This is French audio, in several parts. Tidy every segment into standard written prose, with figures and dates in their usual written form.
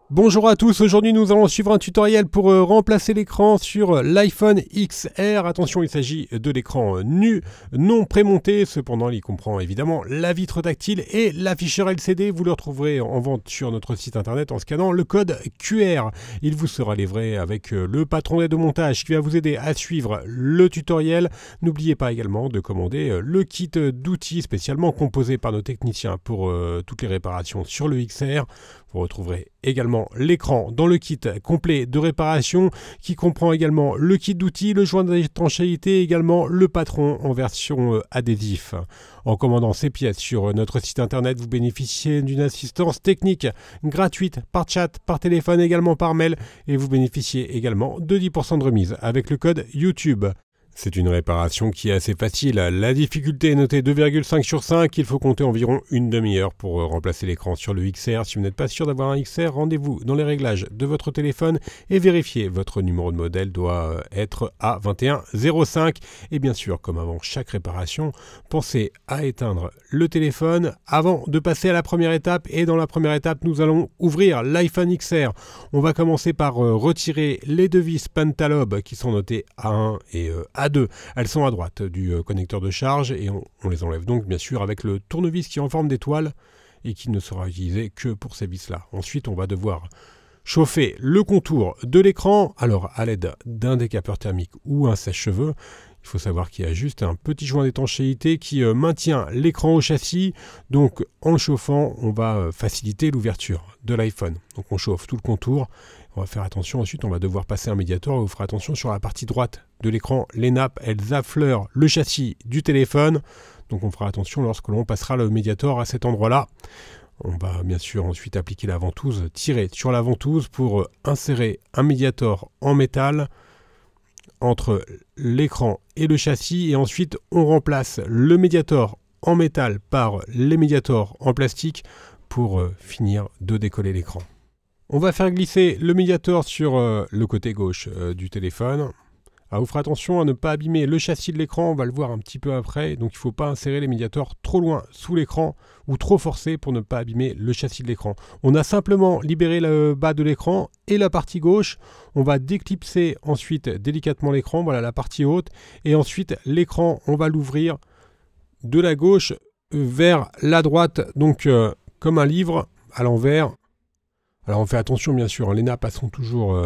Bonjour à tous, aujourd'hui nous allons suivre un tutoriel pour remplacer l'écran sur l'iPhone XR. Attention, il s'agit de l'écran nu, non prémonté, cependant il comprend évidemment la vitre tactile et l'afficheur LCD. Vous le retrouverez en vente sur notre site internet en scannant le code QR. Il vous sera livré avec le patron d'aide au montage qui va vous aider à suivre le tutoriel. N'oubliez pas également de commander le kit d'outils spécialement composé par nos techniciens pour toutes les réparations sur le XR. Vous retrouverez également l'écran dans le kit complet de réparation qui comprend également le kit d'outils, le joint d'étanchéité et également le patron en version adhésif. En commandant ces pièces sur notre site internet, vous bénéficiez d'une assistance technique gratuite par chat, par téléphone, également par mail et vous bénéficiez également de 10% de remise avec le code YouTube. C'est une réparation qui est assez facile. La difficulté est notée 2,5 sur 5. Il faut compter environ une demi-heure pour remplacer l'écran sur le XR. Si vous n'êtes pas sûr d'avoir un XR, rendez-vous dans les réglages de votre téléphone et vérifiez. Votre numéro de modèle doit être A2105. Et bien sûr, comme avant chaque réparation, pensez à éteindre le téléphone avant de passer à la première étape. Et dans la première étape, nous allons ouvrir l'iPhone XR. On va commencer par retirer les deux vis Pentalobe qui sont notées A1 et A2. Elles sont à droite du connecteur de charge et on les enlève donc bien sûr avec le tournevis qui est en forme d'étoile et qui ne sera utilisé que pour ces vis là. Ensuite on va devoir chauffer le contour de l'écran, alors à l'aide d'un décapeur thermique ou un sèche-cheveux. Il faut savoir qu'il y a juste un petit joint d'étanchéité qui maintient l'écran au châssis. Donc en le chauffant, on va faciliter l'ouverture de l'iPhone. Donc on chauffe tout le contour. On va faire attention, ensuite on va devoir passer un médiator et vous ferez attention sur la partie droite de l'écran. Les nappes, elles affleurent le châssis du téléphone. Donc on fera attention lorsque l'on passera le médiator à cet endroit-là. On va bien sûr ensuite appliquer la ventouse, tirer sur la ventouse pour insérer un médiator en métal entre l'écran et le châssis. Et ensuite on remplace le médiator en métal par les médiators en plastique pour finir de décoller l'écran. On va faire glisser le médiator sur le côté gauche du téléphone. Alors vous ferez attention à ne pas abîmer le châssis de l'écran, on va le voir un petit peu après. Donc il ne faut pas insérer les médiators trop loin sous l'écran ou trop forcé pour ne pas abîmer le châssis de l'écran. On a simplement libéré le bas de l'écran et la partie gauche. On va déclipser ensuite délicatement l'écran, voilà la partie haute. Et ensuite l'écran, on va l'ouvrir de la gauche vers la droite, donc comme un livre à l'envers. Alors on fait attention bien sûr, les nappes sont toujours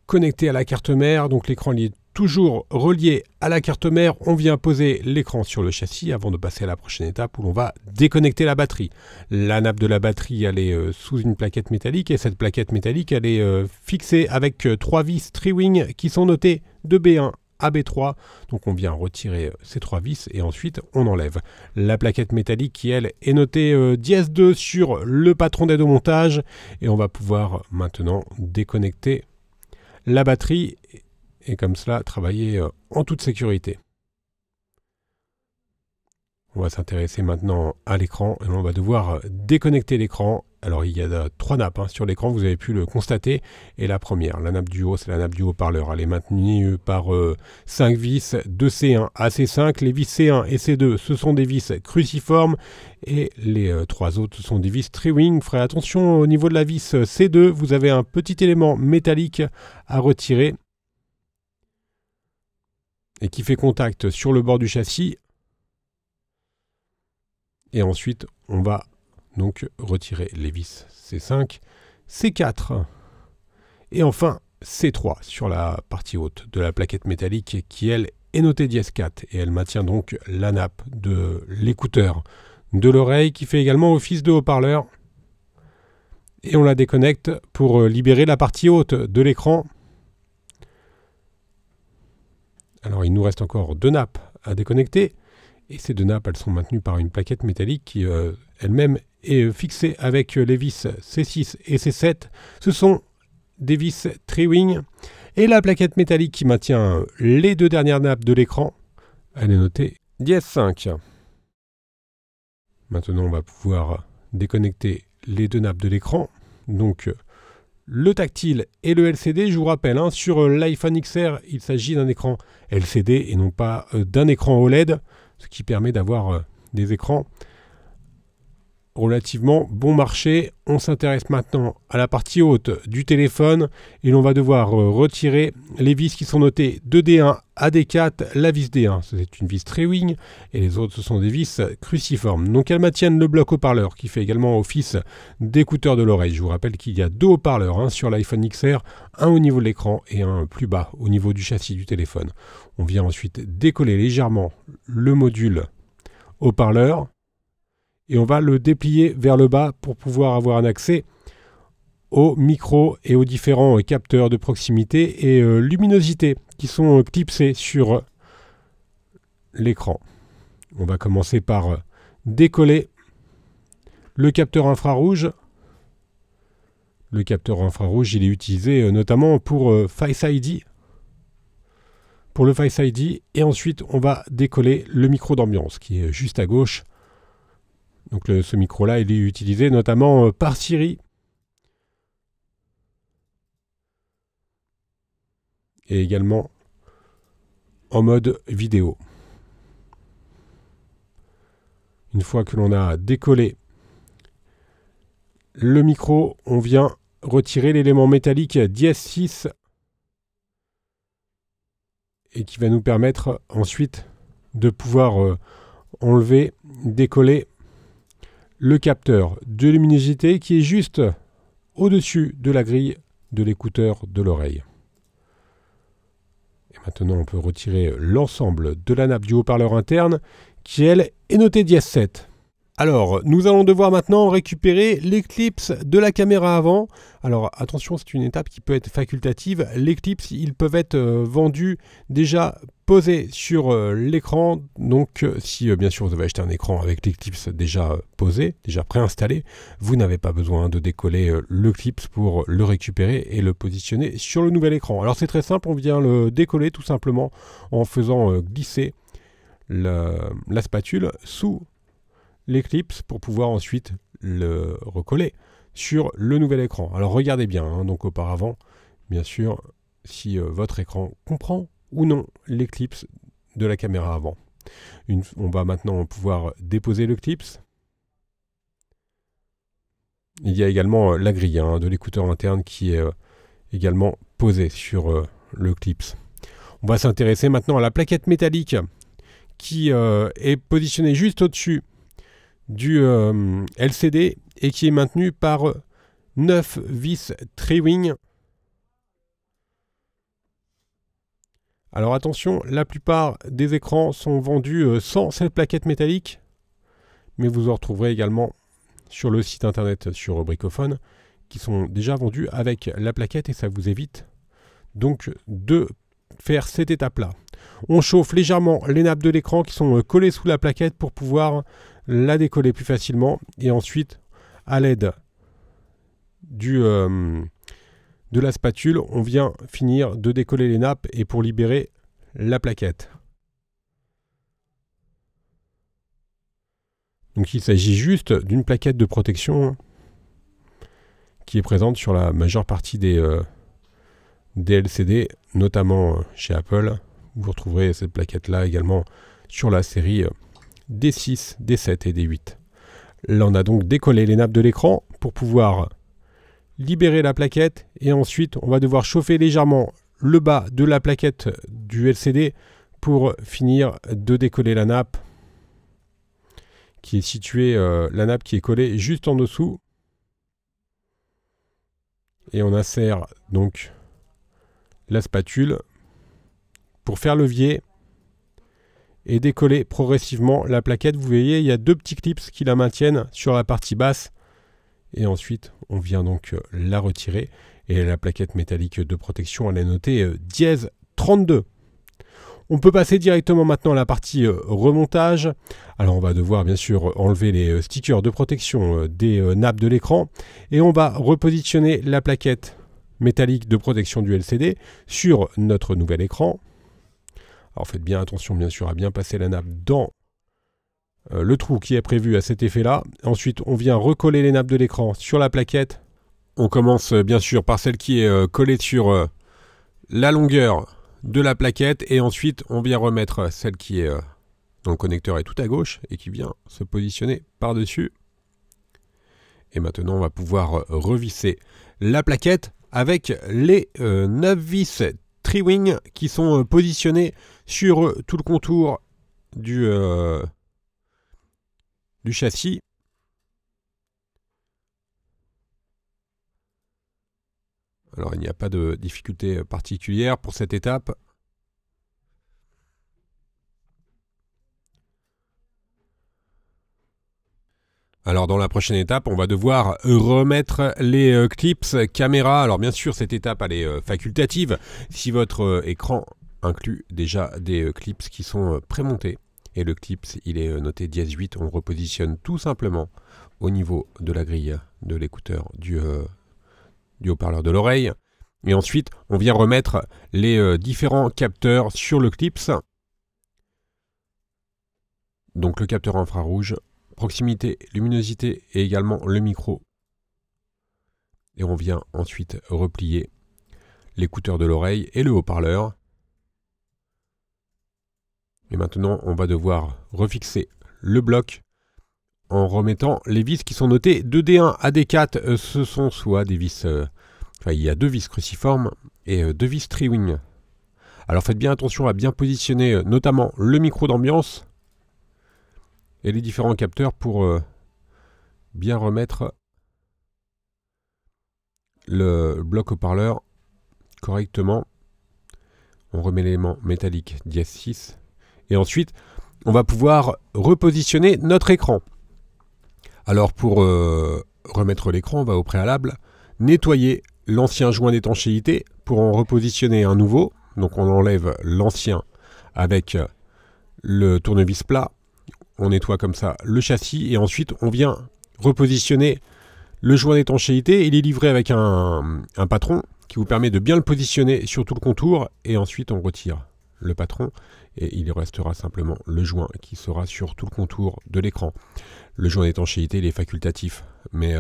connectées à la carte mère, donc l'écran est toujours relié à la carte mère. On vient poser l'écran sur le châssis avant de passer à la prochaine étape où l'on va déconnecter la batterie. La nappe de la batterie elle est sous une plaquette métallique et cette plaquette métallique elle est fixée avec 3 vis Triwing qui sont notées de B1 à B3, donc on vient retirer ces 3 vis et ensuite on enlève la plaquette métallique qui elle est notée dièse 2 sur le patron d'aide au montage et on va pouvoir maintenant déconnecter la batterie et comme cela travailler en toute sécurité. On va s'intéresser maintenant à l'écran et on va devoir déconnecter l'écran. Alors il y a 3 nappes sur l'écran, vous avez pu le constater. Et la première, la nappe du haut, c'est la nappe du haut-parleur. Elle est maintenue par 5 vis de C1 à C5. Les vis C1 et C2, ce sont des vis cruciformes. Et les 3 autres, ce sont des vis Triwing. Vous ferez attention au niveau de la vis C2, vous avez un petit élément métallique à retirer. Et qui fait contact sur le bord du châssis. Et ensuite, on va donc retirer les vis C5, C4 et enfin C3 sur la partie haute de la plaquette métallique qui, elle, est notée dièse 4 et elle maintient donc la nappe de l'écouteur de l'oreille qui fait également office de haut-parleur. Et on la déconnecte pour libérer la partie haute de l'écran. Alors, il nous reste encore 2 nappes à déconnecter. Et ces 2 nappes, elles sont maintenues par une plaquette métallique qui elle-même est fixée avec les vis C6 et C7. Ce sont des vis Triwing. Et la plaquette métallique qui maintient les 2 dernières nappes de l'écran, elle est notée dièse 5. Maintenant, on va pouvoir déconnecter les 2 nappes de l'écran. Donc, le tactile et le LCD, je vous rappelle, sur l'iPhone XR, il s'agit d'un écran LCD et non pas d'un écran OLED. Ce qui permet d'avoir des écrans relativement bon marché. On s'intéresse maintenant à la partie haute du téléphone et l'on va devoir retirer les vis qui sont notées de D1 à D4. La vis D1, c'est une vis Trewing et les autres, ce sont des vis cruciformes. Donc elles maintiennent le bloc haut-parleur qui fait également office d'écouteur de l'oreille. Je vous rappelle qu'il y a deux haut-parleurs sur l'iPhone XR, un au niveau de l'écran et un plus bas au niveau du châssis du téléphone. On vient ensuite décoller légèrement le module haut-parleur et on va le déplier vers le bas pour pouvoir avoir un accès aux micros et aux différents capteurs de proximité et luminosité qui sont clipsés sur l'écran. On va commencer par décoller le capteur infrarouge. Le capteur infrarouge, il est utilisé notamment pour Face ID. Pour le Face ID, et ensuite on va décoller le micro d'ambiance qui est juste à gauche. Donc ce micro-là, il est utilisé notamment par Siri et également en mode vidéo. Une fois que l'on a décollé le micro, on vient retirer l'élément métallique DS6 et qui va nous permettre ensuite de pouvoir enlever, décoller le capteur de luminosité qui est juste au-dessus de la grille de l'écouteur de l'oreille. Et maintenant, on peut retirer l'ensemble de la nappe du haut-parleur interne qui, elle, est notée dièse 7. Alors, nous allons devoir maintenant récupérer les clips de la caméra avant. Alors, attention, c'est une étape qui peut être facultative. Les clips, ils peuvent être vendus déjà posés sur l'écran. Donc, si bien sûr vous avez acheté un écran avec les clips déjà posés, déjà préinstallés, vous n'avez pas besoin de décoller le clip pour le récupérer et le positionner sur le nouvel écran. Alors, c'est très simple, on vient le décoller tout simplement en faisant glisser la spatule sous les clips pour pouvoir ensuite le recoller sur le nouvel écran. Alors regardez bien, donc auparavant, bien sûr, si votre écran comprend ou non les clips de la caméra avant. On va maintenant pouvoir déposer le clips. Il y a également la grille de l'écouteur interne qui est également posée sur le clips. On va s'intéresser maintenant à la plaquette métallique qui est positionnée juste au-dessus du LCD et qui est maintenu par 9 vis Trewing. Alors attention, la plupart des écrans sont vendus sans cette plaquette métallique, mais vous en retrouverez également sur le site internet sur Bricophone qui sont déjà vendus avec la plaquette et ça vous évite donc de faire cette étape-là. On chauffe légèrement les nappes de l'écran qui sont collées sous la plaquette pour pouvoir la décoller plus facilement et ensuite à l'aide de la spatule on vient finir de décoller les nappes et pour libérer la plaquette. Donc il s'agit juste d'une plaquette de protection qui est présente sur la majeure partie des LCD, notamment chez Apple. Vous retrouverez cette plaquette là également sur la série D6, D7 et D8. Là, on a donc décollé les nappes de l'écran pour pouvoir libérer la plaquette et ensuite, on va devoir chauffer légèrement le bas de la plaquette du LCD pour finir de décoller la nappe qui est située, la nappe qui est collée juste en dessous. Et on insère donc la spatule pour faire levier et décoller progressivement la plaquette. Vous voyez, il y a deux petits clips qui la maintiennent sur la partie basse. Et ensuite, on vient donc la retirer. Et la plaquette métallique de protection, elle est notée dièse 32. On peut passer directement maintenant à la partie remontage. Alors, on va devoir bien sûr enlever les stickers de protection des nappes de l'écran. Et on va repositionner la plaquette métallique de protection du LCD sur notre nouvel écran. Alors faites bien attention bien sûr à bien passer la nappe dans le trou qui est prévu à cet effet-là. Ensuite on vient recoller les nappes de l'écran sur la plaquette. On commence bien sûr par celle qui est collée sur la longueur de la plaquette et ensuite on vient remettre celle qui est dont le connecteur est tout à gauche et qui vient se positionner par-dessus. Et maintenant, on va pouvoir revisser la plaquette avec les 9 vis Tri-Wing qui sont positionnés sur tout le contour du châssis. Alors, il n'y a pas de difficulté particulière pour cette étape. Alors dans la prochaine étape, on va devoir remettre les clips caméra. Alors bien sûr, cette étape elle est facultative si votre écran inclut déjà des clips qui sont prémontés. Et le clip, il est noté dièse 8. On le repositionne tout simplement au niveau de la grille de l'écouteur du haut-parleur de l'oreille. Et ensuite, on vient remettre les différents capteurs sur le clip. Donc le capteur infrarouge, proximité, luminosité et également le micro. Et on vient ensuite replier l'écouteur de l'oreille et le haut-parleur. Et maintenant, on va devoir refixer le bloc en remettant les vis qui sont notées de D1 à D4. Ce sont soit des vis... enfin, il y a 2 vis cruciformes et 2 vis Tri-Wing. Alors faites bien attention à bien positionner notamment le micro d'ambiance et les différents capteurs pour bien remettre le bloc haut-parleur correctement. On remet l'élément métallique dièse 6 et ensuite on va pouvoir repositionner notre écran. Alors pour remettre l'écran, on va au préalable nettoyer l'ancien joint d'étanchéité pour en repositionner un nouveau. Donc on enlève l'ancien avec le tournevis plat. On nettoie comme ça le châssis et ensuite on vient repositionner le joint d'étanchéité. Il est livré avec un patron qui vous permet de bien le positionner sur tout le contour et ensuite on retire le patron et il restera simplement le joint qui sera sur tout le contour de l'écran. Le joint d'étanchéité il est facultatif mais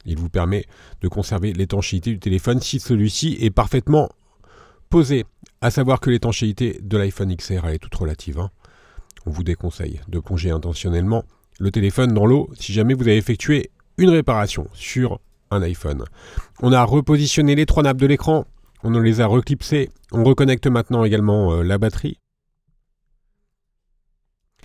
il vous permet de conserver l'étanchéité du téléphone si celui-ci est parfaitement posé. À savoir que l'étanchéité de l'iPhone XR elle est toute relative, hein. On vous déconseille de plonger intentionnellement le téléphone dans l'eau si jamais vous avez effectué une réparation sur un iPhone. On a repositionné les 3 nappes de l'écran, on les a reclipsées, on reconnecte maintenant également la batterie.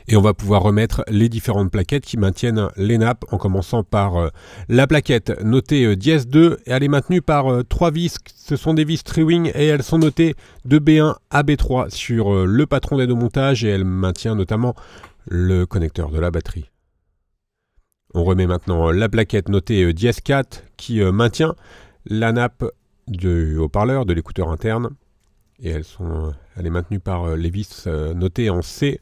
Et on va pouvoir remettre les différentes plaquettes qui maintiennent les nappes en commençant par la plaquette notée dièse 2 et elle est maintenue par 3 vis. Ce sont des vis Tri-Wing et elles sont notées de B1 à B3 sur le patron d'aide au montage et elle maintient notamment le connecteur de la batterie. On remet maintenant la plaquette notée dièse 4 qui maintient la nappe du haut-parleur, de l'écouteur interne et elle est maintenue par les vis notées en C.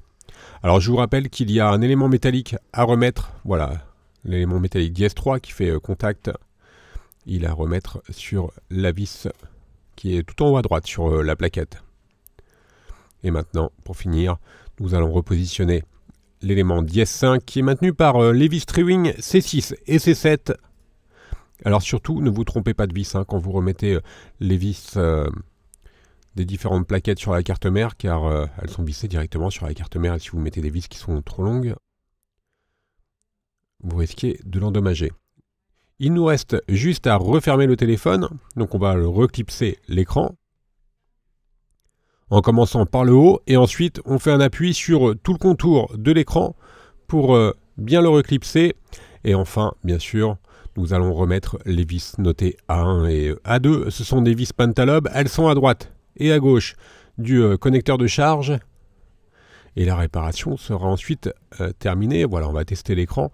Alors je vous rappelle qu'il y a un élément métallique à remettre, voilà, l'élément métallique dièse 3 qui fait contact, il est à remettre sur la vis qui est tout en haut à droite sur la plaquette. Et maintenant, pour finir, nous allons repositionner l'élément dièse 5 qui est maintenu par les vis Tri-Wing C6 et C7. Alors surtout, ne vous trompez pas de vis hein, quand vous remettez les vis des différentes plaquettes sur la carte mère car elles sont vissées directement sur la carte mère et si vous mettez des vis qui sont trop longues, vous risquez de l'endommager. Il nous reste juste à refermer le téléphone, donc on va reclipser l'écran en commençant par le haut et ensuite on fait un appui sur tout le contour de l'écran pour bien le reclipser et enfin bien sûr nous allons remettre les vis notées A1 et A2, ce sont des vis Pentalobe, elles sont à droite et à gauche du connecteur de charge et la réparation sera ensuite terminée. Voilà, on va tester l'écran,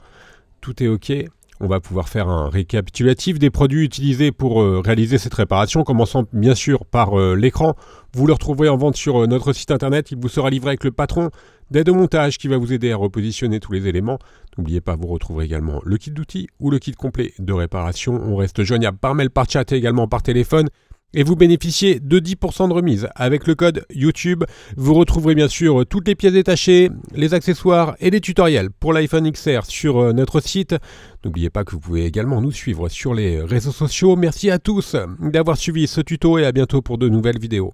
tout est ok. On va pouvoir faire un récapitulatif des produits utilisés pour réaliser cette réparation, commençant bien sûr par l'écran. Vous le retrouverez en vente sur notre site internet, il vous sera livré avec le patron d'aide au montage qui va vous aider à repositionner tous les éléments. N'oubliez pas, vous retrouverez également le kit d'outils ou le kit complet de réparation. On reste joignable par mail, par chat et également par téléphone. Et vous bénéficiez de 10% de remise avec le code YouTube. Vous retrouverez bien sûr toutes les pièces détachées, les accessoires et les tutoriels pour l'iPhone XR sur notre site. N'oubliez pas que vous pouvez également nous suivre sur les réseaux sociaux. Merci à tous d'avoir suivi ce tuto et à bientôt pour de nouvelles vidéos.